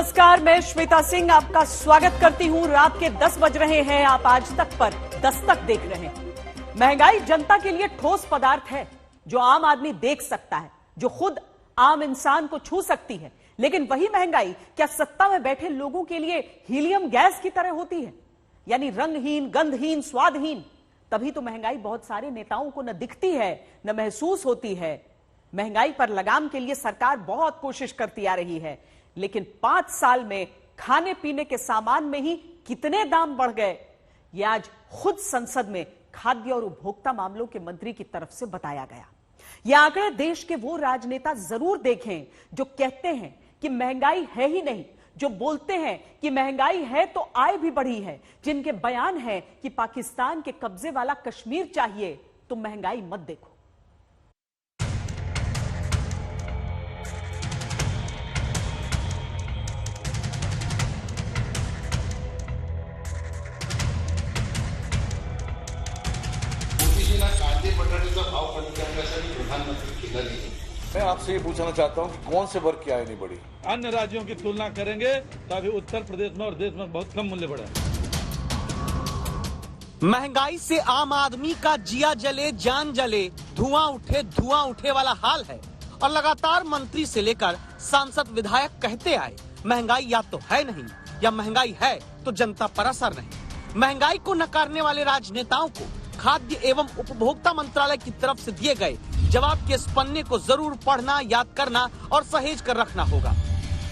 नमस्कार, मैं श्वेता सिंह आपका स्वागत करती हूं। रात के 10 बज रहे हैं। आप आज तक पर दस्तक देख रहे हैं। महंगाई जनता के लिए ठोस पदार्थ है जो आम आदमी देख सकता है, जो खुद आम इंसान को छू सकती है। लेकिन वही महंगाई क्या सत्ता में बैठे लोगों के लिए हीलियम गैस की तरह होती है, यानी रंगहीन, गंधहीन, स्वादहीन? तभी तो महंगाई बहुत सारे नेताओं को न दिखती है न महसूस होती है। महंगाई पर लगाम के लिए सरकार बहुत कोशिश करती आ रही है, लेकिन 5 साल में खाने पीने के सामान में ही कितने दाम बढ़ गए, ये आज खुद संसद में खाद्य और उपभोक्ता मामलों के मंत्री की तरफ से बताया गया। ये आंकड़े देश के वो राजनेता जरूर देखें जो कहते हैं कि महंगाई है ही नहीं, जो बोलते हैं कि महंगाई है तो आय भी बढ़ी है, जिनके बयान है कि पाकिस्तान के कब्जे वाला कश्मीर चाहिए तो महंगाई मत देखो। कांदे बटाट्याचा भाव कमी करण्यासाठी प्रधानमंत्री केला नाही। मैं आपसे ये पूछना चाहता हूँ कि कौन से वर्ग की आय नहीं बढ़ी? अन्य राज्यों की तुलना करेंगे तो अभी उत्तर प्रदेश में और देश में बहुत कम मूल्य बढ़ा। महंगाई से आम आदमी का जिया जले जान जले, धुआं उठे वाला हाल है। और लगातार मंत्री से लेकर सांसद विधायक कहते आए, महंगाई या तो है नहीं या महंगाई है तो जनता पर असर नहीं। महंगाई को नकारने वाले राजनेताओं को खाद्य एवं उपभोक्ता मंत्रालय की तरफ से दिए गए जवाब के इस पन्ने को जरूर पढ़ना, याद करना और सहेज कर रखना होगा,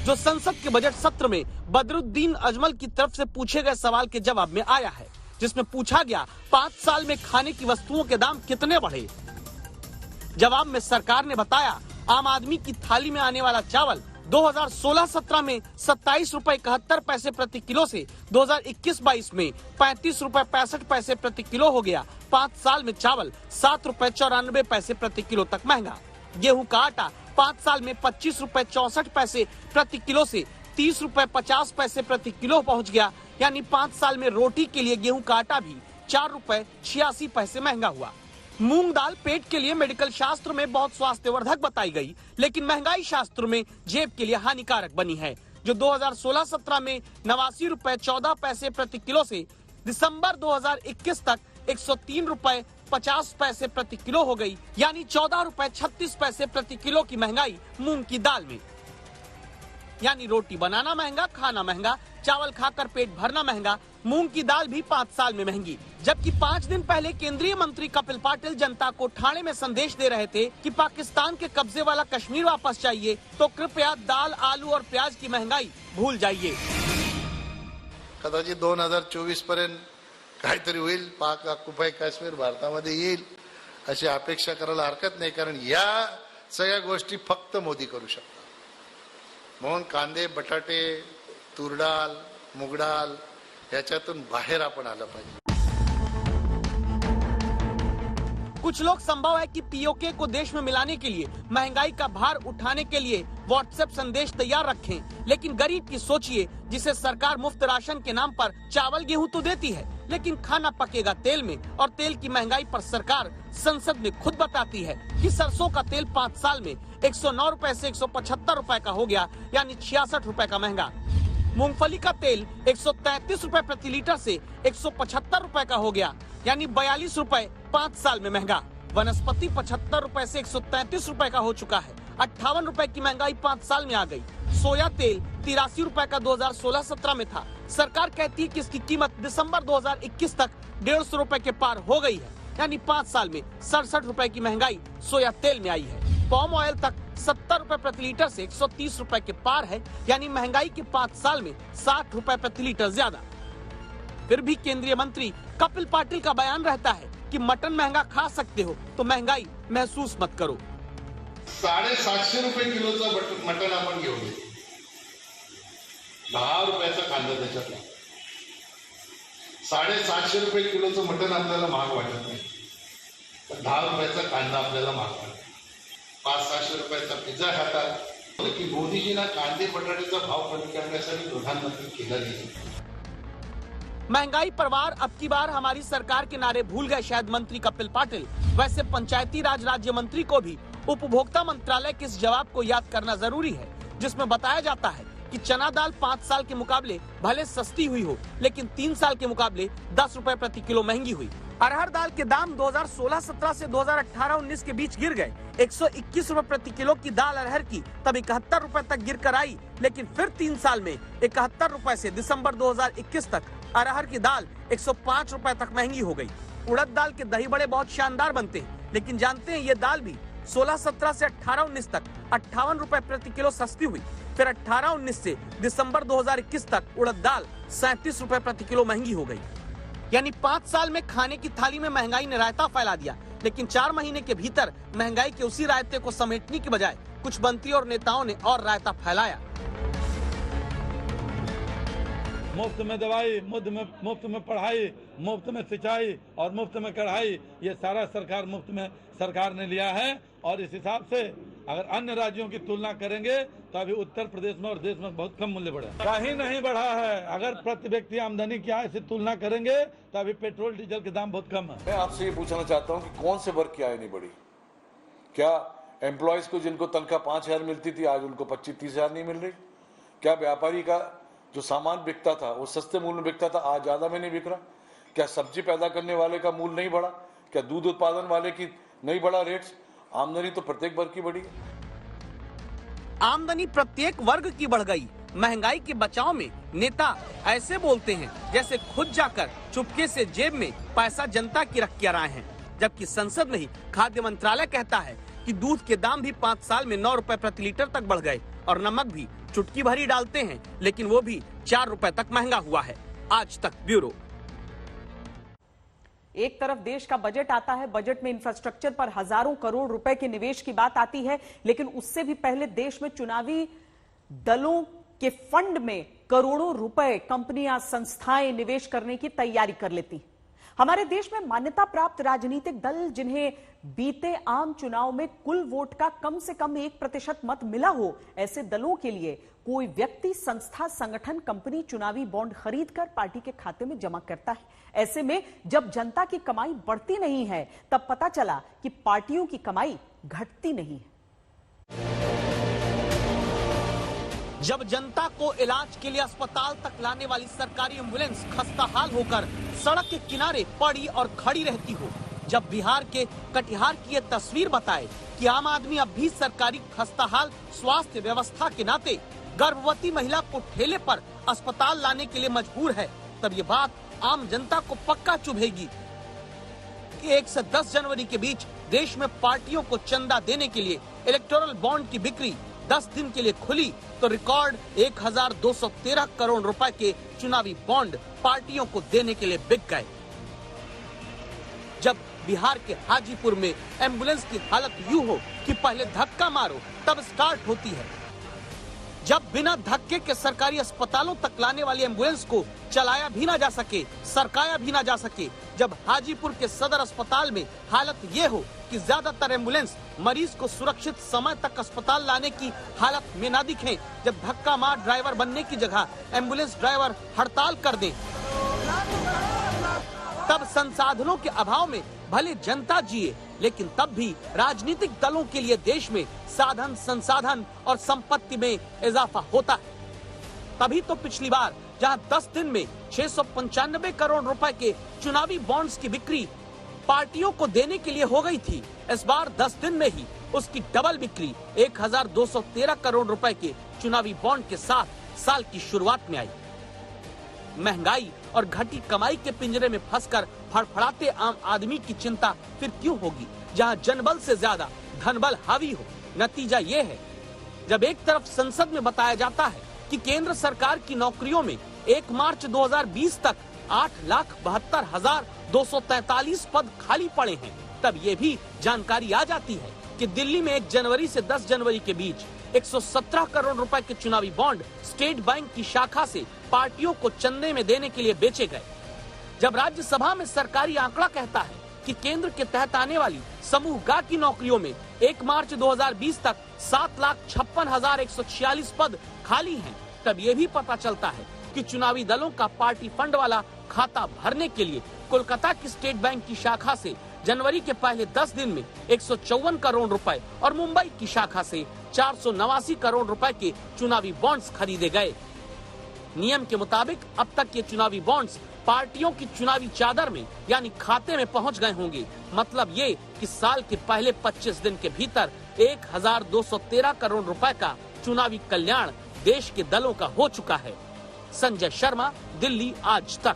जो संसद के बजट सत्र में बदरुद्दीन अजमल की तरफ से पूछे गए सवाल के जवाब में आया है, जिसमें पूछा गया 5 साल में खाने की वस्तुओं के दाम कितने बढ़े। जवाब में सरकार ने बताया, आम आदमी की थाली में आने वाला चावल 2016-17 में 27 रुपए 71 पैसे प्रति किलो से 2021-22 में 35 रुपए 65 पैसे प्रति किलो हो गया। 5 साल में चावल 7 रुपए 94 पैसे प्रति किलो तक महंगा। गेहूं का आटा 5 साल में 25 रुपए 64 पैसे प्रति किलो से 30 रुपए 50 पैसे प्रति किलो पहुंच गया। यानी 5 साल में रोटी के लिए गेहूं का आटा भी 4 रुपए 86 पैसे महंगा हुआ। मूंग दाल पेट के लिए मेडिकल शास्त्र में बहुत स्वास्थ्यवर्धक बताई गई, लेकिन महंगाई शास्त्र में जेब के लिए हानिकारक बनी है, जो 2016-17 में 89 रुपए 14 पैसे प्रति किलो से दिसंबर 2021 तक 103 रुपए 50 पैसे प्रति किलो हो गई। यानी 14 रुपए 36 पैसे प्रति किलो की महंगाई मूंग की दाल में। यानी रोटी बनाना महंगा, खाना महंगा, चावल खाकर पेट भरना महंगा। मूंग की दाल भी 5 साल में महंगी। जबकि 5 दिन पहले केंद्रीय मंत्री कपिल पाटिल जनता को ठाणे में संदेश दे रहे थे कि पाकिस्तान के कब्जे वाला कश्मीर वापस चाहिए, तो कृपया दाल, आलू और प्याज की महंगाई भूल जाइए। कदाचित 2024 पर्यंत काहीतरी होईल, पाक ऑक्युपाय काश्मीर भारतामध्ये येईल अशी अपेक्षा करायला हरकत नाही, कारण या सगळ्या गोष्टी फक्त मोदी करू शकतात। म्हणून कांदे, बटाटे, तूर डाळ, मूग डाळ याच्यातून बाहेर आपण आलं पाहिजे। कुछ लोग संभव है कि पीओके को देश में मिलाने के लिए, महंगाई का भार उठाने के लिए व्हाट्सएप संदेश तैयार रखें, लेकिन गरीब की सोचिए, जिसे सरकार मुफ्त राशन के नाम पर चावल गेहूं तो देती है, लेकिन खाना पकेगा तेल में। और तेल की महंगाई पर सरकार संसद में खुद बताती है कि सरसों का तेल 5 साल में 109 रुपए से 175 रुपए का हो गया, यानी 66 रुपए का महंगा। मूंगफली का तेल 133 रुपए प्रति लीटर से 175 रुपए का हो गया, यानी 42 रुपए 5 साल में महंगा। वनस्पति 75 रुपए से 133 रुपए का हो चुका है। 58 रुपए की महंगाई 5 साल में आ गई। सोया तेल 83 रुपए का 2016-17 में था। सरकार कहती है कि इसकी कीमत दिसंबर 2021 तक 150 रुपए के पार हो गई है, यानी 5 साल में 67 रुपए की महंगाई सोया तेल में आई है। पाम ऑयल तक 70 रुपए प्रति लीटर से 130 रुपए के पार है, यानी महंगाई के 5 साल में 60 रुपए प्रति लीटर ज्यादा। फिर भी केंद्रीय मंत्री कपिल पाटिल का बयान रहता है कि मटन महंगा खा सकते हो तो महंगाई महसूस मत करो। 750 रुपये किलोचा मटन आपण घेऊन 10 रुपयाचा कांदा त्याच्यातला 750 रुपये किलोचं मटन आपल्याला महाग वाटत नाही, 10 रुपयाचा कांदा आपल्याला महाग वाटतो। 500-600 रुपयाचा पिझ्झा खातात की मोदीजींना कांदे बटाट्याचा भाव कमी करण्यासाठी प्रधानमंत्री केला नाही। महंगाई पर वार अब की बार हमारी सरकार के नारे भूल गए शायद मंत्री कपिल पाटिल। वैसे पंचायती राज राज्य मंत्री को भी उपभोक्ता मंत्रालय के इस जवाब को याद करना जरूरी है, जिसमें बताया जाता है कि चना दाल 5 साल के मुकाबले भले सस्ती हुई हो, लेकिन 3 साल के मुकाबले 10 रुपए प्रति किलो महंगी हुई। अरहर दाल के दाम 2016-17 से 2018-19 के बीच गिर गए। 121 रुपए प्रति किलो की दाल अरहर की तब 71 रुपए तक गिर कर आई, लेकिन फिर 3 साल में 71 रुपए से दिसंबर 2021 तक अरहर की दाल 105 रुपए तक महंगी हो गई। उड़द दाल के दही बड़े बहुत शानदार बनते हैं, लेकिन जानते हैं ये दाल भी 16-17 से 18-19 तक 58 रुपए प्रति किलो सस्ती हुई। फिर 18-19 से दिसंबर 2021 तक उड़द दाल 37 रुपए प्रति किलो महंगी हो गई। यानी 5 साल में खाने की थाली में महंगाई ने रायता फैला दिया, लेकिन 4 महीने के भीतर महंगाई के उसी रायते को समेटने की बजाय कुछ मंत्री और नेताओं ने और रायता फैलाया। मुफ्त में दवाई, मुफ्त में पढ़ाई, मुफ्त में सिंचाई और मुफ्त में कढ़ाई, ये सारा सरकार ने लिया है। और इस हिसाब से अगर अन्य राज्यों की तुलना करेंगे तो अभी उत्तर प्रदेश में और देश में बहुत कम मूल्य बढ़ा है, कहीं नहीं बढ़ा है। अगर प्रति व्यक्ति आमदनी की आय से तुलना करेंगे तो अभी पेट्रोल डीजल के दाम बहुत कम है। मैं आपसे ये पूछना चाहता हूँ कि कौन से वर्ग की आय नहीं बढ़ी? क्या एम्प्लॉयज को जिनको तनख्वाह 5,000 मिलती थी आज उनको 25-30 हजार नहीं मिल रही? क्या व्यापारी का जो सामान बिकता था वो सस्ते मूल्य में बिकता था, आज ज्यादा में नहीं बिक रहा? क्या सब्जी पैदा करने वाले का मूल्य नहीं बढ़ा? क्या दूध उत्पादन वाले की नहीं बढ़ा रेट्स? आमदनी तो प्रत्येक वर्ग की बढ़ी। आमदनी प्रत्येक वर्ग की बढ़ गई। महंगाई के बचाव में नेता ऐसे बोलते हैं जैसे खुद जाकर चुपके से जेब में पैसा जनता की रख के आए हैं, जबकि संसद में ही खाद्य मंत्रालय कहता है कि दूध के दाम भी 5 साल में 9 रुपए प्रति लीटर तक बढ़ गए और नमक भी चुटकी भरी डालते हैं, लेकिन वो भी 4 रुपए तक महंगा हुआ है। आज तक ब्यूरो। एक तरफ देश का बजट आता है, बजट में इंफ्रास्ट्रक्चर पर हजारों करोड़ रुपए के निवेश की बात आती है, लेकिन उससे भी पहले देश में चुनावी दलों के फंड में करोड़ों रुपए कंपनियां, संस्थाएं निवेश करने की तैयारी कर लेती। हमारे देश में मान्यता प्राप्त राजनीतिक दल जिन्हें बीते आम चुनाव में कुल वोट का कम से कम 1% मत मिला हो, ऐसे दलों के लिए कोई व्यक्ति, संस्था, संगठन, कंपनी चुनावी बॉन्ड खरीदकर पार्टी के खाते में जमा करता है। ऐसे में जब जनता की कमाई बढ़ती नहीं है, तब पता चला कि पार्टियों की कमाई घटती नहीं है। जब जनता को इलाज के लिए अस्पताल तक लाने वाली सरकारी एम्बुलेंस खस्ताहाल होकर सड़क के किनारे पड़ी और खड़ी रहती हो, जब बिहार के कटिहार की ये तस्वीर बताए कि आम आदमी अब भी सरकारी खस्ताहाल स्वास्थ्य व्यवस्था के नाते गर्भवती महिला को ठेले पर अस्पताल लाने के लिए मजबूर है, तब ये बात आम जनता को पक्का चुभेगी कि 1 से 10 जनवरी के बीच देश में पार्टियों को चंदा देने के लिए इलेक्टोरल बॉन्ड की बिक्री 10 दिन के लिए खुली तो रिकॉर्ड 1213 करोड़ रुपए के चुनावी बॉन्ड पार्टियों को देने के लिए बिक गए। जब बिहार के हाजीपुर में एम्बुलेंस की हालत यूं हो कि पहले धक्का मारो तब स्टार्ट होती है, जब बिना धक्के के सरकारी अस्पतालों तक लाने वाली एम्बुलेंस को चलाया भी ना जा सके, सरकाया भी ना जा सके, जब हाजीपुर के सदर अस्पताल में हालत ये हो कि ज्यादातर एम्बुलेंस मरीज को सुरक्षित समय तक अस्पताल लाने की हालत में ना दिखे, जब धक्का मार ड्राइवर बनने की जगह एम्बुलेंस ड्राइवर हड़ताल कर दें, तब संसाधनों के अभाव में भले जनता जिए, लेकिन तब भी राजनीतिक दलों के लिए देश में साधन, संसाधन और संपत्ति में इजाफा होता है। तभी तो पिछली बार जहां 10 दिन में 695 करोड़ रुपए के चुनावी बॉन्ड्स की बिक्री पार्टियों को देने के लिए हो गई थी, इस बार 10 दिन में ही उसकी डबल बिक्री 1213 करोड़ रुपए के चुनावी बॉन्ड के साथ साल की शुरुआत में आई। महंगाई और घटी कमाई के पिंजरे में फंसकर फड़फड़ाते आम आदमी की चिंता फिर क्यों होगी, जहां जनबल से ज्यादा धनबल हावी हो। नतीजा ये है, जब एक तरफ संसद में बताया जाता है कि केंद्र सरकार की नौकरियों में 1 मार्च 2020 तक 8,72,243 पद खाली पड़े हैं, तब ये भी जानकारी आ जाती है कि दिल्ली में 1 जनवरी से 10 जनवरी के बीच 117 करोड़ रुपए के चुनावी बॉन्ड स्टेट बैंक की शाखा से पार्टियों को चंदे में देने के लिए बेचे गए। जब राज्यसभा में सरकारी आंकड़ा कहता है कि केंद्र के तहत आने वाली समूह ग की नौकरियों में 1 मार्च 2020 तक 7,56,146 पद खाली हैं, तब ये भी पता चलता है कि चुनावी दलों का पार्टी फंड वाला खाता भरने के लिए कोलकाता की स्टेट बैंक की शाखा से जनवरी के पहले 10 दिन में 154 करोड़ रुपए और मुंबई की शाखा से 489 करोड़ रुपए के चुनावी बॉन्ड्स खरीदे गए। नियम के मुताबिक अब तक ये चुनावी बॉन्ड्स पार्टियों की चुनावी चादर में यानी खाते में पहुंच गए होंगे। मतलब ये कि साल के पहले 25 दिन के भीतर 1213 करोड़ रुपए का चुनावी कल्याण देश के दलों का हो चुका है। संजय शर्मा, दिल्ली आज तक।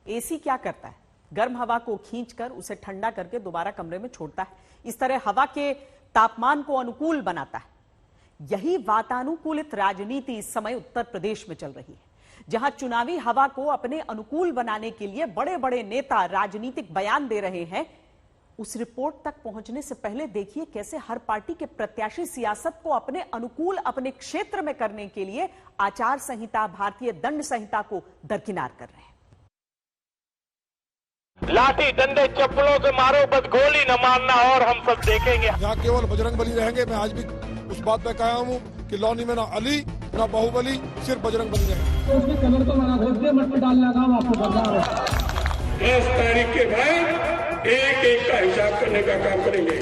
एसी क्या करता है? गर्म हवा को खींचकर उसे ठंडा करके दोबारा कमरे में छोड़ता है। इस तरह हवा के तापमान को अनुकूल बनाता है। यही वातानुकूलित राजनीति इस समय उत्तर प्रदेश में चल रही है, जहां चुनावी हवा को अपने अनुकूल बनाने के लिए बड़े बड़े नेता राजनीतिक बयान दे रहे हैं। उस रिपोर्ट तक पहुंचने से पहले देखिए कैसे हर पार्टी के प्रत्याशी सियासत को अपने अनुकूल अपने क्षेत्र में करने के लिए आचार संहिता, भारतीय दंड संहिता को दरकिनार कर रहे हैं। लाठी डंडे चप्पलों से मारो, बस गोली न मारना और हम सब देखेंगे। यहाँ केवल बजरंग बली रहेंगे। मैं आज भी उस बात पे कायम हूँ कि लौनी में ना अली ना बाहुबली, सिर्फ बजरंग बली रहेंगे। उसके कलर को मना कर मत डालना काम आपको करना है। 10 तारीख के बाद एक एक का हिसाब करने का काम करेंगे।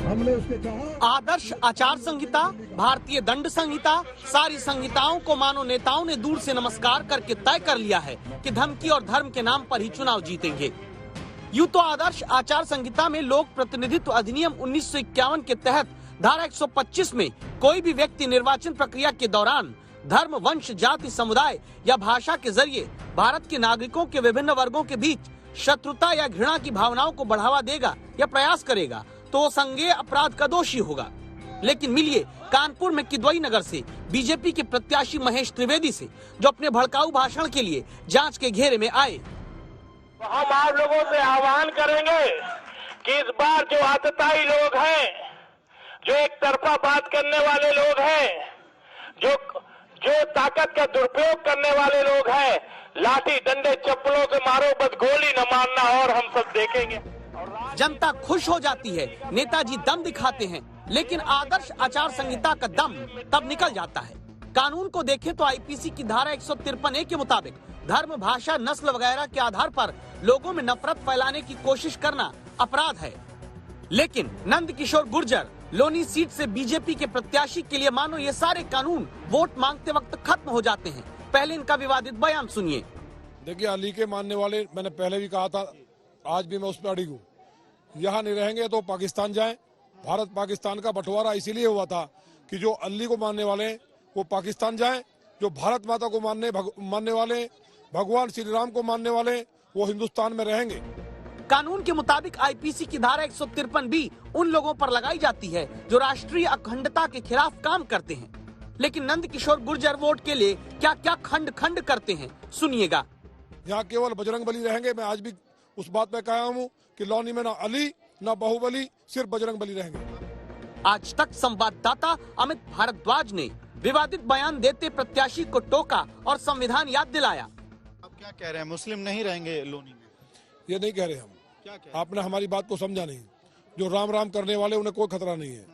हमने उसके कहा आदर्श आचार संहिता, भारतीय दंड संहिता, सारी संहिताओं को मानो नेताओं ने दूर से नमस्कार करके तय कर लिया है कि धमकी और धर्म के नाम पर ही चुनाव जीतेंगे। यूं तो आदर्श आचार संहिता में लोक प्रतिनिधित्व अधिनियम 1951 के तहत धारा 125 में कोई भी व्यक्ति निर्वाचन प्रक्रिया के दौरान धर्म, वंश, जाति, समुदाय या भाषा के जरिए भारत के नागरिकों के विभिन्न वर्गों के बीच शत्रुता या घृणा की भावनाओं को बढ़ावा देगा या प्रयास करेगा तो वो संज्ञेय अपराध का दोषी होगा। लेकिन मिलिए कानपुर में किदवई नगर से बीजेपी के प्रत्याशी महेश त्रिवेदी से, जो अपने भड़काऊ भाषण के लिए जांच के घेरे में आए। हम आप लोगों से आह्वान करेंगे कि इस बार जो आतताई लोग हैं, जो एक तरफा बात करने वाले लोग हैं, जो ताकत का दुरुपयोग करने वाले लोग हैं, लाठी डंडे चप्पलों से मारो, बस गोली न मारना और हम सब देखेंगे। जनता खुश हो जाती है, नेताजी दम दिखाते हैं, लेकिन आदर्श आचार संहिता का दम तब निकल जाता है। कानून को देखें तो आईपीसी की धारा 153A के मुताबिक धर्म, भाषा, नस्ल वगैरह के आधार पर लोगों में नफरत फैलाने की कोशिश करना अपराध है। लेकिन नंद किशोर गुर्जर लोनी सीट से बीजेपी के प्रत्याशी के लिए मानो ये सारे कानून वोट मांगते वक्त खत्म हो जाते हैं। पहले इनका विवादित बयान सुनिए। देखिए, अली के मानने वाले, मैंने पहले भी कहा था, आज भी मैं उस पर अड़ी हूँ। यहाँ नहीं रहेंगे तो पाकिस्तान जाएं। भारत पाकिस्तान का बंटवारा इसीलिए हुआ था कि जो अली को मानने वाले वो पाकिस्तान जाएं, जो भारत माता को मानने वाले, भगवान श्री राम को मानने वाले, वो हिंदुस्तान में रहेंगे। कानून के मुताबिक आईपीसी की धारा 153B उन लोगों पर लगाई जाती है जो राष्ट्रीय अखंडता के खिलाफ काम करते हैं। लेकिन नंद किशोर गुर्जर वोट के लिए क्या क्या खंड खंड करते हैं, सुनिएगा। यहाँ केवल बजरंग बली रहेंगे। मैं आज भी उस बात पे कायम हूँ कि लौनी में ना अली ना बाहुबली, सिर्फ बजरंग बली रहेंगे। आज तक संवाददाता अमित भारद्वाज ने विवादित बयान देते प्रत्याशी को टोका और संविधान याद दिलाया। आप क्या कह रहे हैं, मुस्लिम नहीं रहेंगे लोनी में? ये नहीं कह रहे हम। क्या कह रहे? आपने हमारी बात को समझा नहीं। जो राम राम करने वाले उन्हें कोई खतरा नहीं है,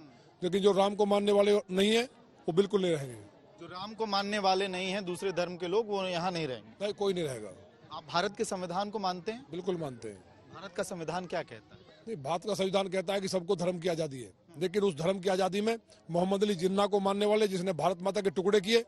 लेकिन जो राम को मानने वाले नहीं है वो बिल्कुल नहीं रहेंगे। जो राम को मानने वाले नहीं हैं, दूसरे धर्म के लोग, वो यहाँ नहीं रहेंगे। नहीं, कोई नहीं रहेगा। आप भारत के संविधान को मानते हैं? बिल्कुल मानते हैं। भारत का संविधान क्या कहता है? नहीं, भारत का संविधान कहता है कि सबको धर्म की आजादी है, लेकिन उस धर्म की आजादी में मोहम्मद अली जिन्ना को मानने वाले, जिसने भारत माता के टुकड़े किए,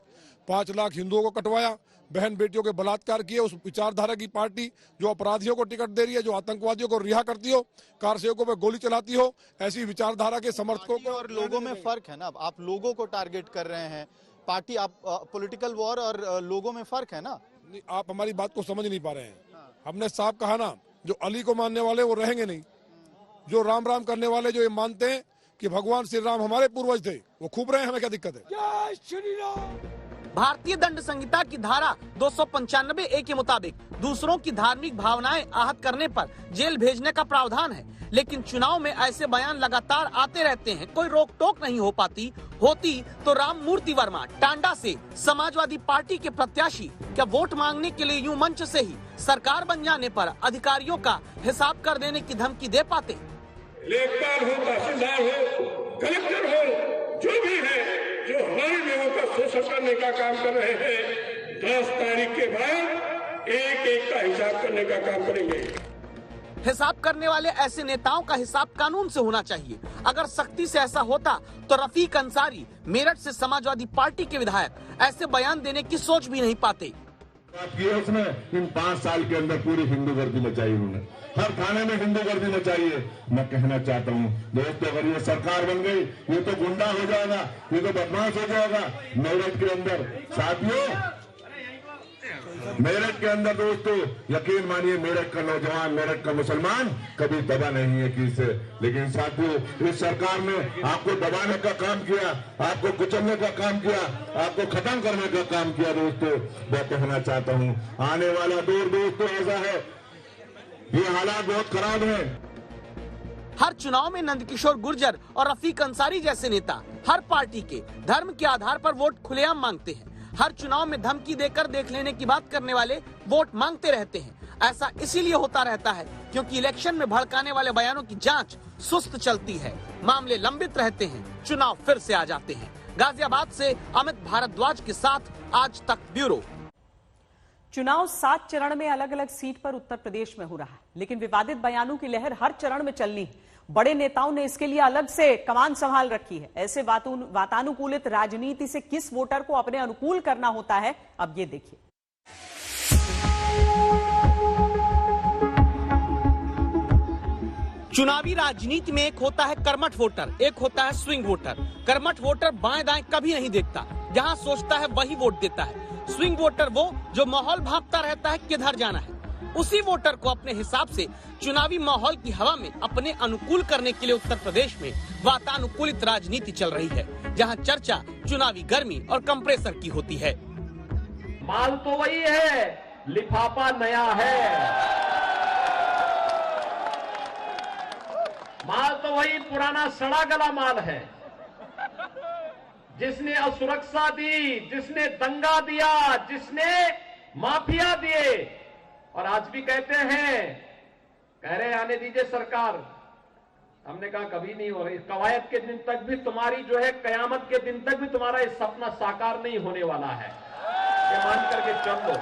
5 लाख हिंदुओं को कटवाया, बहन बेटियों के बलात्कार किए, उस विचारधारा की पार्टी जो अपराधियों को टिकट दे रही है, जो आतंकवादियों को रिहा करती हो, कार सेवकों पर गोली चलाती हो, ऐसी विचारधारा के समर्थकों को। और लोगों में फर्क है ना, आप लोगों को टारगेट कर रहे हैं। पार्टी, आप पॉलिटिकल वॉर और लोगों में फर्क है ना। नहीं, आप हमारी बात को समझ नहीं पा रहे हैं। हमने साफ कहा ना, जो अली को मानने वाले वो रहेंगे नहीं। जो राम राम करने वाले, जो ये मानते हैं कि भगवान श्री राम हमारे पूर्वज थे, वो खूब रहे, हमें क्या दिक्कत है। जय श्री राम। भारतीय दंड संहिता की धारा 295A के मुताबिक दूसरों की धार्मिक भावनाएं आहत करने पर जेल भेजने का प्रावधान है। लेकिन चुनाव में ऐसे बयान लगातार आते रहते हैं, कोई रोक टोक नहीं हो पाती। होती तो राम मूर्ति वर्मा टांडा से समाजवादी पार्टी के प्रत्याशी क्या वोट मांगने के लिए यूं मंच से ही सरकार बन जाने पर अधिकारियों का हिसाब कर देने की धमकी दे पाते? लेखपाल हो, तहसीलदार हो, कलेक्टर हो, जो भी है, जो हमारे लोगों का शोषण करने का काम कर रहे हैं, 10 तारीख के बाद एक एक का हिसाब करने का काम करेंगे। हिसाब करने वाले ऐसे नेताओं का हिसाब कानून से होना चाहिए। अगर सख्ती से ऐसा होता तो रफीक अंसारी, मेरठ से समाजवादी पार्टी के विधायक, ऐसे बयान देने की सोच भी नहीं पाते। बात की है उसने, इन 5 साल के अंदर पूरी हिंदू गर्दी मचाई उन्होंने, हर थाने में हिंदू गर्दी मचाई है। मैं कहना चाहता हूँ दोस्तों, अगर ये सरकार बन गई, ये तो गुंडा हो जाएगा, ये तो बदमाश हो जाएगा मेरठ के अंदर। साथियों, मेरठ के अंदर दोस्तों यकीन मानिए, मेरठ का नौजवान, मेरठ का मुसलमान कभी दबा नहीं है किसी से। लेकिन साथियों, इस सरकार ने आपको दबाने का काम किया, आपको कुचलने का काम किया, आपको खत्म करने का काम किया। दोस्तों, मैं कहना चाहता हूँ आने वाला दौर दोस्तों ऐसा है, ये हालात बहुत खराब है। हर चुनाव में नंदकिशोर गुर्जर और रफीक अंसारी जैसे नेता हर पार्टी के धर्म के आधार पर वोट खुलेआम मांगते हैं। हर चुनाव में धमकी देकर देख लेने की बात करने वाले वोट मांगते रहते हैं। ऐसा इसीलिए होता रहता है क्योंकि इलेक्शन में भड़काने वाले बयानों की जांच सुस्त चलती है, मामले लंबित रहते हैं, चुनाव फिर से आ जाते हैं। गाजियाबाद से अमित भारद्वाज के साथ आज तक ब्यूरो। चुनाव 7 चरण में अलग अलग सीट पर उत्तर प्रदेश में हो रहा है, लेकिन विवादित बयानों की लहर हर चरण में चलनी है। बड़े नेताओं ने इसके लिए अलग से कमान संभाल रखी है। ऐसे वातानुकूलित राजनीति से किस वोटर को अपने अनुकूल करना होता है, अब ये देखिए। चुनावी राजनीति में एक होता है कर्मठ वोटर, एक होता है स्विंग वोटर। कर्मठ वोटर बाएं दाएं कभी नहीं देखता, जहां सोचता है वही वोट देता है। स्विंग वोटर वो जो माहौल भांपता रहता है किधर जाना है। उसी वोटर को अपने हिसाब से चुनावी माहौल की हवा में अपने अनुकूल करने के लिए उत्तर प्रदेश में वातानुकूलित राजनीति चल रही है, जहां चर्चा चुनावी गर्मी और कंप्रेसर की होती है। माल तो वही है, लिफाफा नया है। माल तो वही पुराना सड़ा गला माल है। जिसने असुरक्षा दी, जिसने दंगा दिया, जिसने माफिया दिए, और आज भी कहते हैं, कह रहे आने दीजिए सरकार। हमने कहा कभी नहीं हो रही, कवायद के दिन तक भी तुम्हारी जो है, कयामत के दिन तक भी तुम्हारा ये सपना साकार नहीं होने वाला है, ये मान करके चल लो।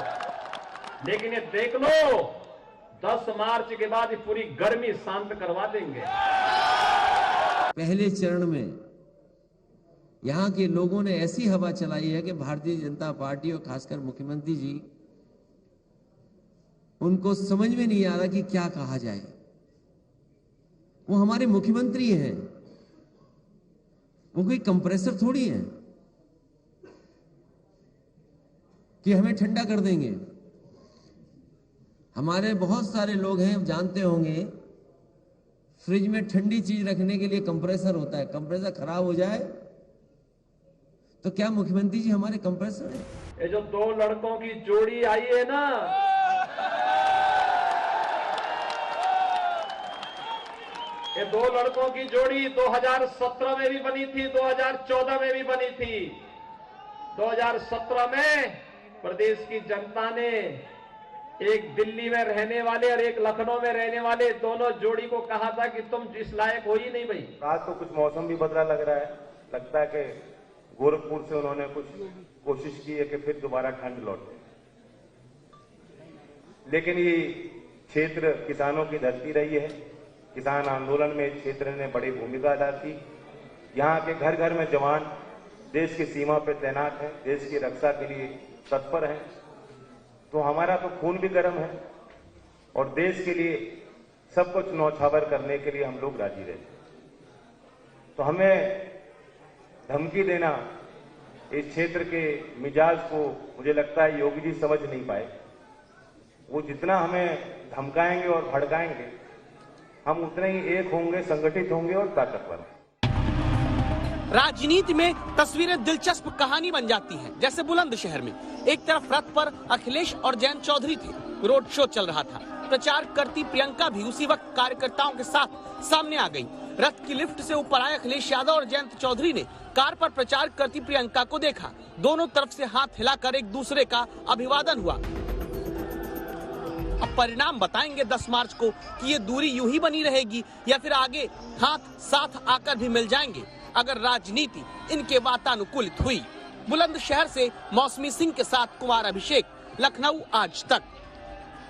लेकिन ये देख लो, 10 मार्च के बाद ये पूरी गर्मी शांत करवा देंगे। पहले चरण में यहाँ के लोगों ने ऐसी हवा चलाई है कि भारतीय जनता पार्टी और खासकर मुख्यमंत्री जी, उनको समझ में नहीं आ रहा कि क्या कहा जाए। वो हमारे मुख्यमंत्री हैं, वो कोई कंप्रेसर थोड़ी है कि हमें ठंडा कर देंगे। हमारे बहुत सारे लोग हैं, जानते होंगे, फ्रिज में ठंडी चीज रखने के लिए कंप्रेसर होता है। कंप्रेसर खराब हो जाए तो क्या मुख्यमंत्री जी हमारे कंप्रेसर हैं? ये जो 2 लड़कों की जोड़ी आई है ना, ये 2 लड़कों की जोड़ी 2017 में भी बनी थी, 2014 में भी बनी थी। 2017 में प्रदेश की जनता ने एक दिल्ली में रहने वाले और एक लखनऊ में रहने वाले दोनों जोड़ी को कहा था कि तुम जिस लायक हो ही नहीं भाई। आज तो कुछ मौसम भी बदला लग रहा है, लगता है कि गोरखपुर से उन्होंने कुछ कोशिश की है कि फिर दोबारा ठंड लौटे। लेकिन ये क्षेत्र किसानों की धरती रही है, किसान आंदोलन में इस क्षेत्र ने बड़ी भूमिका अदा की। यहाँ के घर घर में जवान देश की सीमा पर तैनात हैं, देश की रक्षा के लिए तत्पर हैं। तो हमारा तो खून भी गर्म है और देश के लिए सब कुछ न्यौछावर करने के लिए हम लोग राजी रहे। तो हमें धमकी देना, इस क्षेत्र के मिजाज को मुझे लगता है योगी जी समझ नहीं पाए। वो जितना हमें धमकाएंगे और भड़काएंगे, हम उतने ही एक होंगे, संगठित होंगे और ताकतवर। राजनीति में तस्वीरें दिलचस्प कहानी बन जाती हैं। जैसे बुलंदशहर में एक तरफ रथ पर अखिलेश और जयंत चौधरी थे, रोड शो चल रहा था। प्रचार करती प्रियंका भी उसी वक्त कार्यकर्ताओं के साथ सामने आ गई। रथ की लिफ्ट से ऊपर आए अखिलेश यादव और जयंत चौधरी ने कार पर प्रचार करती प्रियंका को देखा। दोनों तरफ से हाथ हिलाकर एक दूसरे का अभिवादन हुआ। अब परिणाम बताएंगे 10 मार्च को कि ये दूरी यूं ही बनी रहेगी या फिर आगे हाथ साथ आकर भी मिल जाएंगे, अगर राजनीति इनके वातानुकूलित हुई। बुलंदशहर से मौसमी सिंह के साथ कुमार अभिषेक, लखनऊ आज तक।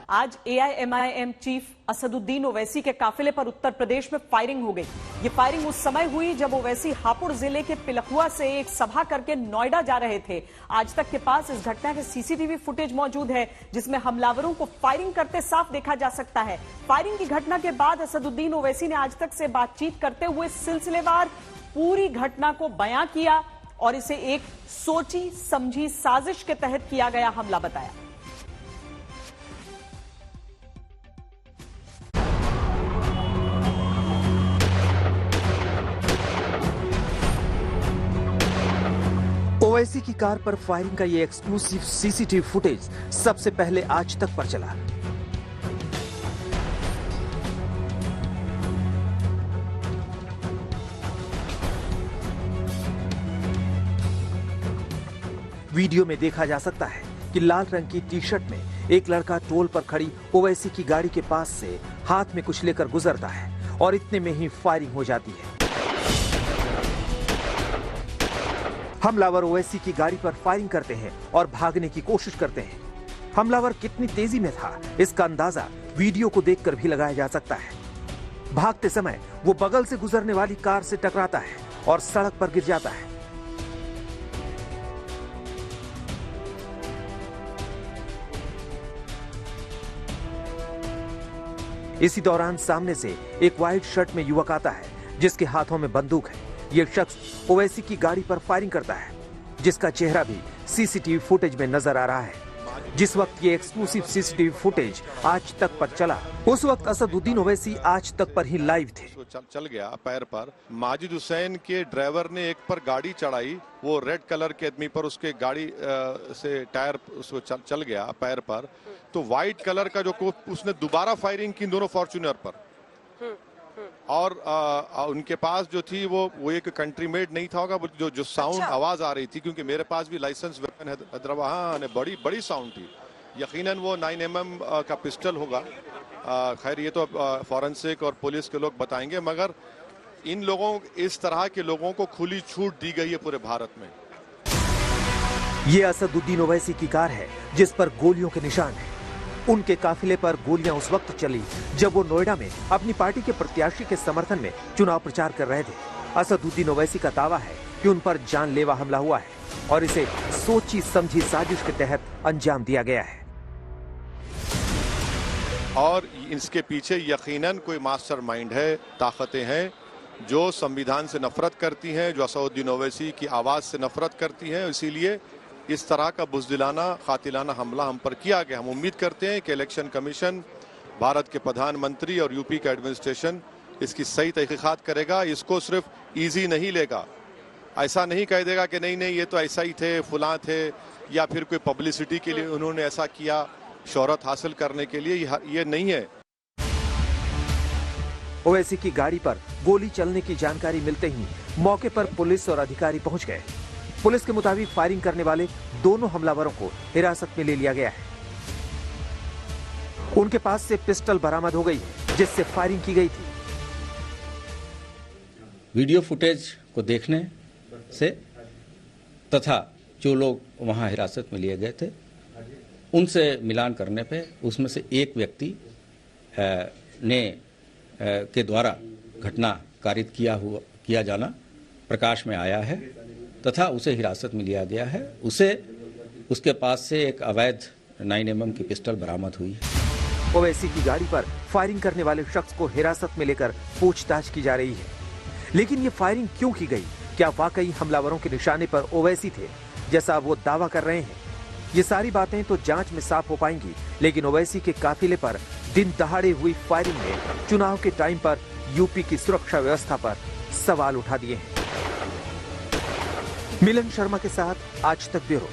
आज एआईएमआईएम चीफ असदुद्दीन ओवैसी के काफिले पर उत्तर प्रदेश में फायरिंग हो गई। ये फायरिंग उस समय हुई जब ओवैसी हापुड़ जिले के पिलखुआ से एक सभा करके नोएडा जा रहे थे। आज तक के पास इस घटना के सीसीटीवी फुटेज मौजूद है, जिसमें हमलावरों को फायरिंग करते साफ देखा जा सकता है। फायरिंग की घटना के बाद असदुद्दीन ओवैसी ने आज तक से बातचीत करते हुए सिलसिलेवार पूरी घटना को बयां किया और इसे एक सोची समझी साजिश के तहत किया गया हमला बताया। ओवैसी की कार पर फायरिंग का ये एक्सक्लूसिव सीसीटीवी फुटेज सबसे पहले आज तक पर चला। वीडियो में देखा जा सकता है कि लाल रंग की टी शर्ट में एक लड़का टोल पर खड़ी ओवैसी की गाड़ी के पास से हाथ में कुछ लेकर गुजरता है और इतने में ही फायरिंग हो जाती है। हमलावर ओवैसी की गाड़ी पर फायरिंग करते हैं और भागने की कोशिश करते हैं। हमलावर कितनी तेजी में था इसका अंदाजा वीडियो को देखकर भी लगाया जा सकता है। भागते समय वो बगल से गुजरने वाली कार से टकराता है और सड़क पर गिर जाता है। इसी दौरान सामने से एक व्हाइट शर्ट में युवक आता है जिसके हाथों में बंदूक है। यह शख्स ओवैसी की गाड़ी पर फायरिंग करता है, जिसका चेहरा भी सीसीटीवी फुटेज में नजर आ रहा है। जिस वक्त ये एक्सक्लूसिव सीसीटीवी फुटेज आज तक पर चला, उस वक्त असदुद्दीन ओवैसी आज तक पर ही लाइव थे। चल गया पैर पर। माजिद हुसैन के ड्राइवर ने एक पर गाड़ी चढ़ाई, वो रेड कलर के आदमी पर उसके गाड़ी से टायर उसको चल गया पैर पर। तो व्हाइट कलर का जो उसने दोबारा फायरिंग की दोनों फॉर्च्यूनर पर, और उनके पास जो थी वो एक कंट्री मेड नहीं था होगा, जो साउंड आवाज आ रही थी, क्योंकि मेरे पास भी लाइसेंस वेपन हैदराबाद, हाँ, बड़ी साउंड थी। यकीनन वो 9mm का पिस्टल होगा। खैर ये तो फॉरेंसिक और पुलिस के लोग बताएंगे, मगर इन लोगों, इस तरह के लोगों को खुली छूट दी गई है पूरे भारत में। ये असदुद्दीन ओवैसी की कार है जिस पर गोलियों के निशान हैं। उनके काफिले पर गोलियां उस वक्त चली जब वो नोएडा में अपनी पार्टी के प्रत्याशी के समर्थन में चुनाव प्रचार कर रहे थे। असदुद्दीन ओवैसी का दावा है कि उन पर जानलेवा हमला हुआ है और इसे सोची समझी साजिश के तहत अंजाम दिया गया है। और इसके पीछे यकीनन कोई मास्टरमाइंड है, ताकतें हैं जो संविधान से नफरत करती हैं, जो असदुद्दीन ओवैसी की आवाज से नफरत करती हैं। इसीलिए इस तरह का बुज़दिलाना, कातिलाना हमला हम पर किया गया। हम उम्मीद करते हैं कि इलेक्शन कमीशन, भारत के प्रधानमंत्री और यूपी का एडमिनिस्ट्रेशन इसकी सही तहकीकात करेगा। इसको सिर्फ इजी नहीं लेगा, ऐसा नहीं कह देगा कि नहीं ये तो ऐसा ही थे, फुलां थे, या फिर कोई पब्लिसिटी के लिए उन्होंने ऐसा किया, शोहरत हासिल करने के लिए। ये नहीं है। ओवैसी की गाड़ी पर गोली चलने की जानकारी मिलते ही मौके पर पुलिस और अधिकारी पहुंच गए। पुलिस के मुताबिक फायरिंग करने वाले दोनों हमलावरों को हिरासत में ले लिया गया है। उनके पास से पिस्टल बरामद हो गई है जिससे फायरिंग की गई थी। वीडियो फुटेज को देखने से तथा जो लोग वहां हिरासत में लिए गए थे उनसे मिलान करने पे उसमें से एक व्यक्ति के द्वारा घटना कारित किया जाना प्रकाश में आया है तथा उसे हिरासत में लिया गया है। उसके पास से एक अवैध 9mm की पिस्टल बरामद हुई है। ओवैसी की गाड़ी पर फायरिंग करने वाले शख्स को हिरासत में लेकर पूछताछ की जा रही है। लेकिन ये फायरिंग क्यों की गई? क्या वाकई हमलावरों के निशाने पर ओवैसी थे जैसा वो दावा कर रहे हैं? ये सारी बातें तो जांच में साफ हो पाएंगी, लेकिन ओवैसी के काफिले पर दिन दहाड़े हुई फायरिंग ने चुनाव के टाइम पर यूपी की सुरक्षा व्यवस्था पर सवाल उठा दिए हैं। मिलन शर्मा के साथ आज तक ब्यूरो।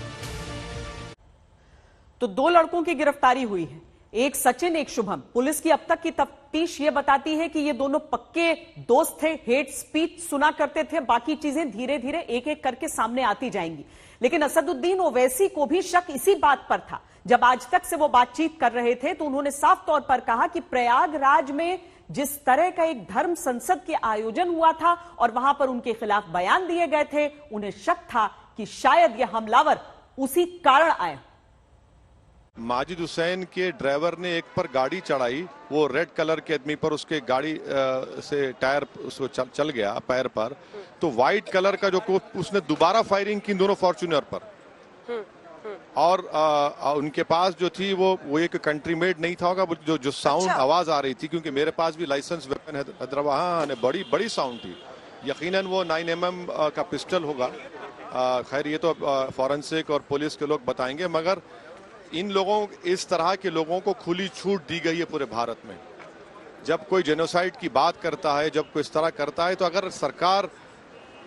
तो दो लड़कों की गिरफ्तारी हुई है, एक सचिन एक शुभम। पुलिस की अब तक की तफ्तीश ये बताती है कि ये दोनों पक्के दोस्त थे, हेट स्पीच सुना करते थे। बाकी चीजें धीरे धीरे एक एक करके सामने आती जाएंगी। लेकिन असदुद्दीन ओवैसी को भी शक इसी बात पर था। जब आज तक से वो बातचीत कर रहे थे तो उन्होंने साफ तौर पर कहा कि प्रयागराज में जिस तरह का एक धर्म संसद के आयोजन हुआ था और वहां पर उनके खिलाफ बयान दिए गए थे, उन्हें शक था कि शायद यह हमलावर उसी कारण आए। माजिद हुसैन के ड्राइवर ने एक पर गाड़ी चढ़ाई, वो रेड कलर के आदमी पर उसके गाड़ी से टायर उसको चल गया पैर पर, तो व्हाइट कलर का जो उसने दोबारा फायरिंग की दोनों फॉर्च्यूनर पर, और उनके पास जो थी वो एक कंट्री मेड नहीं था होगा, जो साउंड आवाज आ रही थी, क्योंकि मेरे पास भी लाइसेंस वेपन हैदराबाद, हाँ बड़ी साउंड थी, यकीनन वो 9mm का पिस्टल होगा। खैर ये तो फॉरेंसिक और पुलिस के लोग बताएंगे, मगर इन लोगों, इस तरह के लोगों को खुली छूट दी गई है पूरे भारत में। जब कोई जेनोसाइड की बात करता है, जब कोई इस तरह करता है, तो अगर सरकार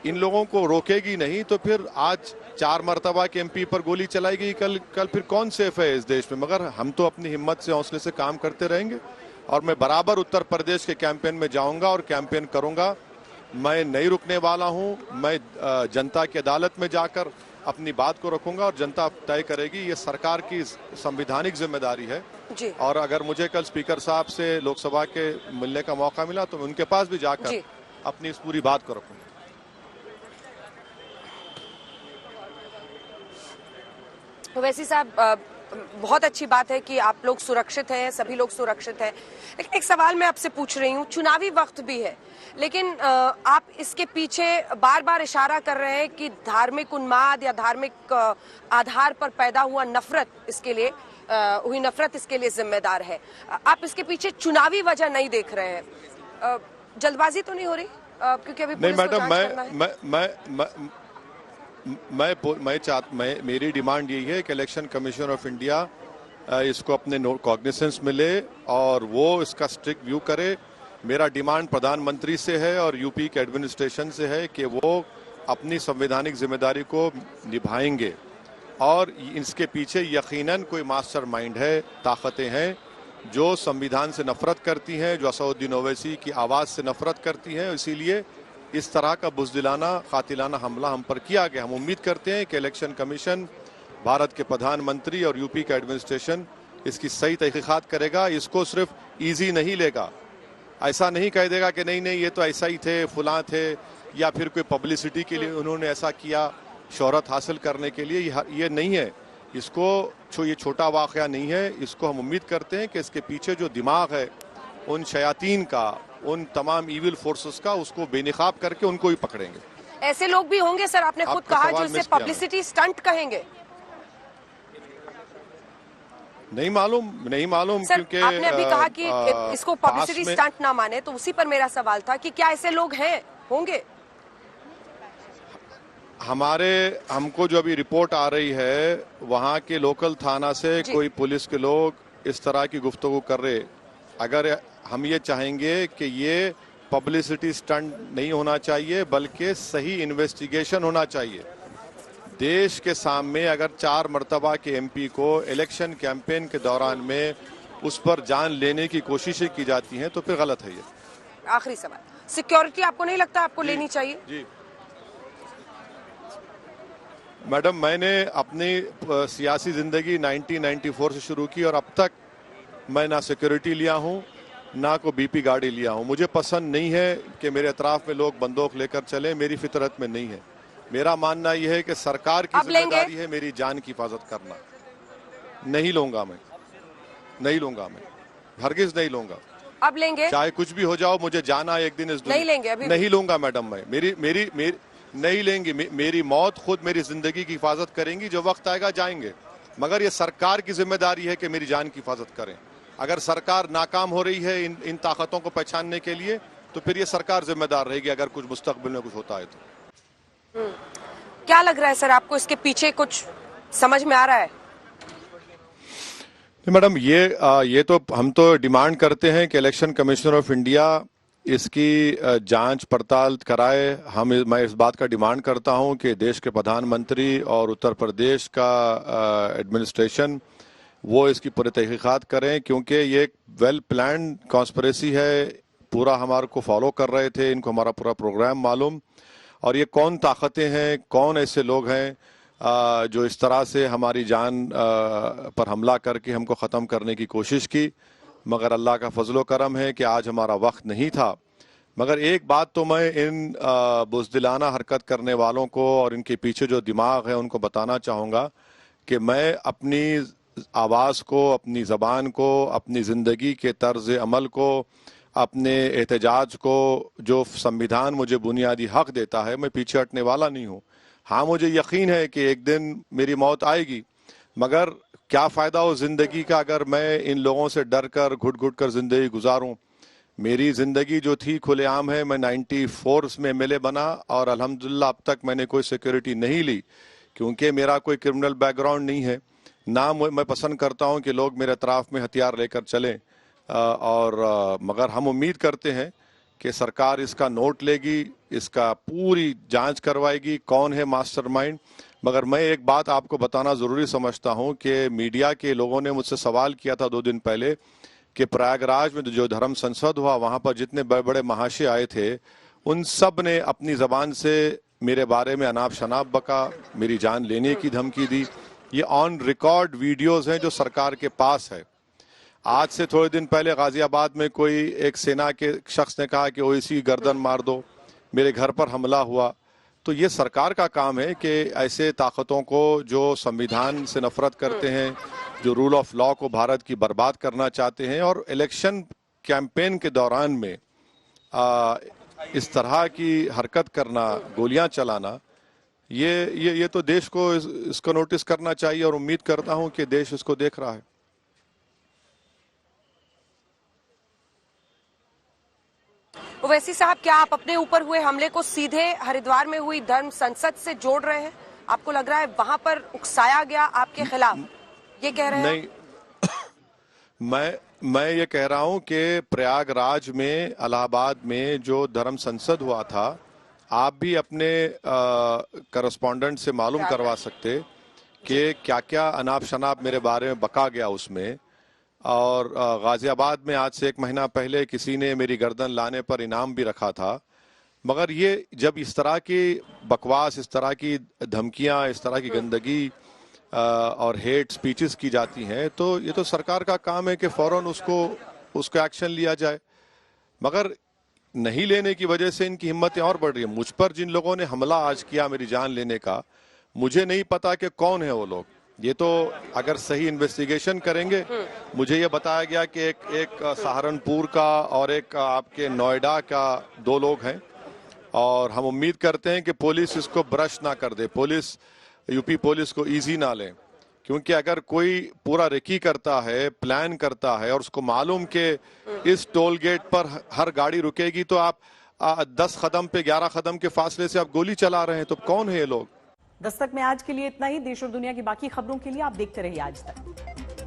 इन लोगों को रोकेगी नहीं तो फिर आज 4 मरतबा के MP पर गोली चलाएगी, कल फिर कौन सेफ है इस देश में। मगर हम तो अपनी हिम्मत से, हौसले से काम करते रहेंगे, और मैं बराबर उत्तर प्रदेश के कैंपेन में जाऊंगा और कैंपेन करूंगा। मैं नहीं रुकने वाला हूं, मैं जनता की अदालत में जाकर अपनी बात को रखूंगा और जनता तय करेगी। ये सरकार की संवैधानिक जिम्मेदारी है जी। और अगर मुझे कल स्पीकर साहब से लोकसभा के मिलने का मौका मिला तो मैं उनके पास भी जाकर अपनी इस पूरी बात को रखूंगा। ओवैसी साहब, बहुत अच्छी बात है कि आप लोग सुरक्षित हैं, सभी लोग सुरक्षित हैं, लेकिन एक सवाल मैं आपसे पूछ रही हूँ, चुनावी वक्त भी है, लेकिन आप इसके पीछे बार बार इशारा कर रहे हैं कि धार्मिक उन्माद या धार्मिक आधार पर पैदा हुआ नफरत, इसके लिए हुई नफरत इसके लिए जिम्मेदार है। आप इसके पीछे चुनावी वजह नहीं देख रहे हैं, जल्दबाजी तो नहीं हो रही? क्योंकि अभी नहीं मैडम, मेरी डिमांड यही है कि इलेक्शन कमीशन ऑफ इंडिया इसको अपने कॉग्निसेंस मिले और वो इसका स्ट्रिक्ट व्यू करे। मेरा डिमांड प्रधानमंत्री से है और यूपी के एडमिनिस्ट्रेशन से है कि वो अपनी संवैधानिक जिम्मेदारी को निभाएंगे, और इसके पीछे यकीनन कोई मास्टरमाइंड है, ताकतें हैं जो संविधान से नफरत करती हैं, जो असदुद्दीन ओवैसी की आवाज़ से नफरत करती हैं। इसीलिए इस तरह का बुज़दिलाना, कातिलाना हमला हम पर किया गया। हम उम्मीद करते हैं कि इलेक्शन कमीशन, भारत के प्रधानमंत्री और यूपी का एडमिनिस्ट्रेशन इसकी सही तहकीकात करेगा। इसको सिर्फ इजी नहीं लेगा, ऐसा नहीं कह देगा कि नहीं ये तो ऐसा ही थे, फुला थे, या फिर कोई पब्लिसिटी के लिए उन्होंने ऐसा किया, शोहरत हासिल करने के लिए, ये नहीं है। इसको ये छोटा वाक़या नहीं है। इसको हम उम्मीद करते हैं कि इसके पीछे जो दिमाग है उन शयातीन का, उन तमाम इविल फोर्सेस का, उसको बेनकाब करके उनको ही पकड़ेंगे। ऐसे लोग भी होंगे सर, आपने खुद कहा, जो इसे पब्लिसिटी स्टंट कहेंगे। नहीं मालूम क्योंकि आपने अभी कहा कि इसको पब्लिसिटी स्टंट ना माने, तो उसी पर मेरा सवाल था कि क्या ऐसे लोग होंगे? हमको जो अभी रिपोर्ट आ रही है वहाँ के लोकल थाना से कोई पुलिस के लोग इस तरह की गुफ्तगू कर रहे। अगर हम ये चाहेंगे कि ये पब्लिसिटी स्टंट नहीं होना चाहिए, बल्कि सही इन्वेस्टिगेशन होना चाहिए। देश के सामने अगर 4 मरतबा के MP को इलेक्शन कैंपेन के दौरान में उस पर जान लेने की कोशिशें की जाती हैं तो फिर गलत है ये। आखिरी सवाल, सिक्योरिटी आपको नहीं लगता आपको लेनी चाहिए? जी मैडम, मैंने अपनी सियासी जिंदगी 1994 से शुरू की और अब तक मैं ना सिक्योरिटी लिया हूँ, ना को BP गाड़ी लिया हूँ। मुझे पसंद नहीं है कि मेरे अतराफ में लोग बंदूक लेकर चले, मेरी फितरत में नहीं है। मेरा मानना यह है कि सरकार की जिम्मेदारी है मेरी जान की हिफाजत करना। नहीं लूंगा मैं, हरगिज नहीं लूंगा। अब लेंगे? चाहे कुछ भी हो जाओ, मुझे जाना एक दिन इस दुनिया। नहीं लेंगे अभी? नहीं लूंगा मैडम, मैं मेरी नहीं लेंगे। मेरी मौत खुद मेरी जिंदगी की हिफाजत करेंगी। जो वक्त आएगा जाएंगे, मगर ये सरकार की जिम्मेदारी है कि मेरी जान की हिफाजत करें। अगर सरकार नाकाम हो रही है इन ताकतों को पहचानने के लिए, तो फिर ये सरकार जिम्मेदार रहेगी अगर कुछ मुस्तकबिल में कुछ होता है तो। क्या लग रहा है सर आपको, इसके पीछे कुछ समझ में आ रहा है? मैडम, ये तो हम तो डिमांड करते हैं कि इलेक्शन कमीशन ऑफ इंडिया इसकी जांच पड़ताल कराए। मैं इस बात का डिमांड करता हूं कि देश के प्रधानमंत्री और उत्तर प्रदेश का एडमिनिस्ट्रेशन वो इसकी पूरी तहकीकात करें, क्योंकि ये एक वेल प्लान कॉन्स्पिरेसी है। पूरा हमारे को फॉलो कर रहे थे, इनको हमारा पूरा प्रोग्राम मालूम, और ये कौन ताकतें हैं, कौन ऐसे लोग हैं जो इस तरह से हमारी जान पर हमला करके हमको ख़त्म करने की कोशिश की। मगर अल्लाह का फजलो करम है कि आज हमारा वक्त नहीं था। मगर एक बात तो मैं इन बुज़दिलाना हरकत करने वालों को और इनके पीछे जो दिमाग है उनको बताना चाहूँगा कि मैं अपनी आवाज़ को, अपनी ज़बान को, अपनी ज़िंदगी के तर्ज अमल को, अपने एहतजाज को, जो संविधान मुझे बुनियादी हक देता है, मैं पीछे हटने वाला नहीं हूँ। हाँ, मुझे यकीन है कि एक दिन मेरी मौत आएगी, मगर क्या फ़ायदा हो ज़िंदगी का अगर मैं इन लोगों से डर कर घुट घुट कर ज़िंदगी गुजारूं। मेरी ज़िंदगी जो थी खुलेआम है। मैं 94 में MLA बना और अल्हम्दुलिल्लाह अब तक मैंने कोई सिक्योरिटी नहीं ली, क्योंकि मेरा कोई क्रिमिनल बैकग्राउंड नहीं है। ना मैं पसंद करता हूं कि लोग मेरे अतराफ़ में हथियार लेकर चलें, मगर हम उम्मीद करते हैं कि सरकार इसका नोट लेगी, इसका पूरी जांच करवाएगी कौन है मास्टरमाइंड। मगर मैं एक बात आपको बताना ज़रूरी समझता हूं कि मीडिया के लोगों ने मुझसे सवाल किया था 2 दिन पहले कि प्रयागराज में जो धर्म संसद हुआ, वहां पर जितने बड़े बड़े महाशय आए थे, उन सब ने अपनी ज़बान से मेरे बारे में अनाप शनाप बका, मेरी जान लेने की धमकी दी। ये ऑन रिकॉर्ड वीडियोज़ हैं जो सरकार के पास है। आज से थोड़े दिन पहले गाजियाबाद में कोई एक सेना के शख्स ने कहा कि ओवैसी गर्दन मार दो, मेरे घर पर हमला हुआ। तो ये सरकार का काम है कि ऐसे ताकतों को जो संविधान से नफरत करते हैं, जो रूल ऑफ लॉ को भारत की बर्बाद करना चाहते हैं, और इलेक्शन कैंपेन के दौरान में इस तरह की हरकत करना, गोलियां चलाना, ये तो देश को इसको नोटिस करना चाहिए और उम्मीद करता हूं कि देश इसको देख रहा है। ओवैसी साहब, क्या आप अपने ऊपर हुए हमले को सीधे हरिद्वार में हुई धर्म संसद से जोड़ रहे हैं? आपको लग रहा है वहां पर उकसाया गया आपके खिलाफ, ये कह रहे हैं? नहीं, मैं ये कह रहा हूं कि प्रयागराज में, इलाहाबाद में जो धर्म संसद हुआ था, आप भी अपने करस्पॉन्डेंट से मालूम करवा सकते कि क्या क्या अनाप शनाप मेरे बारे में बका गया उसमें। और गाजियाबाद में आज से 1 महीना पहले किसी ने मेरी गर्दन लाने पर इनाम भी रखा था। मगर ये जब इस तरह की बकवास, इस तरह की धमकियां, इस तरह की गंदगी और हेट स्पीचेस की जाती हैं, तो ये तो सरकार का काम है कि फौरन उसको एक्शन लिया जाए। मगर नहीं लेने की वजह से इनकी हिम्मतें और बढ़ रही है। मुझ पर जिन लोगों ने हमला आज किया मेरी जान लेने का, मुझे नहीं पता कि कौन है वो लोग। ये तो अगर सही इन्वेस्टिगेशन करेंगे, मुझे ये बताया गया कि एक सहारनपुर का और एक आपके नोएडा का 2 लोग हैं, और हम उम्मीद करते हैं कि पुलिस इसको ब्रश ना कर दे, यूपी पुलिस को इजी ना लें, क्योंकि अगर कोई पूरा रेकी करता है, प्लान करता है और उसको मालूम कि इस टोल गेट पर हर गाड़ी रुकेगी, तो आप 10 कदम पे 11 कदम के फासले से आप गोली चला रहे हैं, तो कौन है ये लोग? दस्तक में आज के लिए इतना ही। देश और दुनिया की बाकी खबरों के लिए आप देखते रहिए आज तक।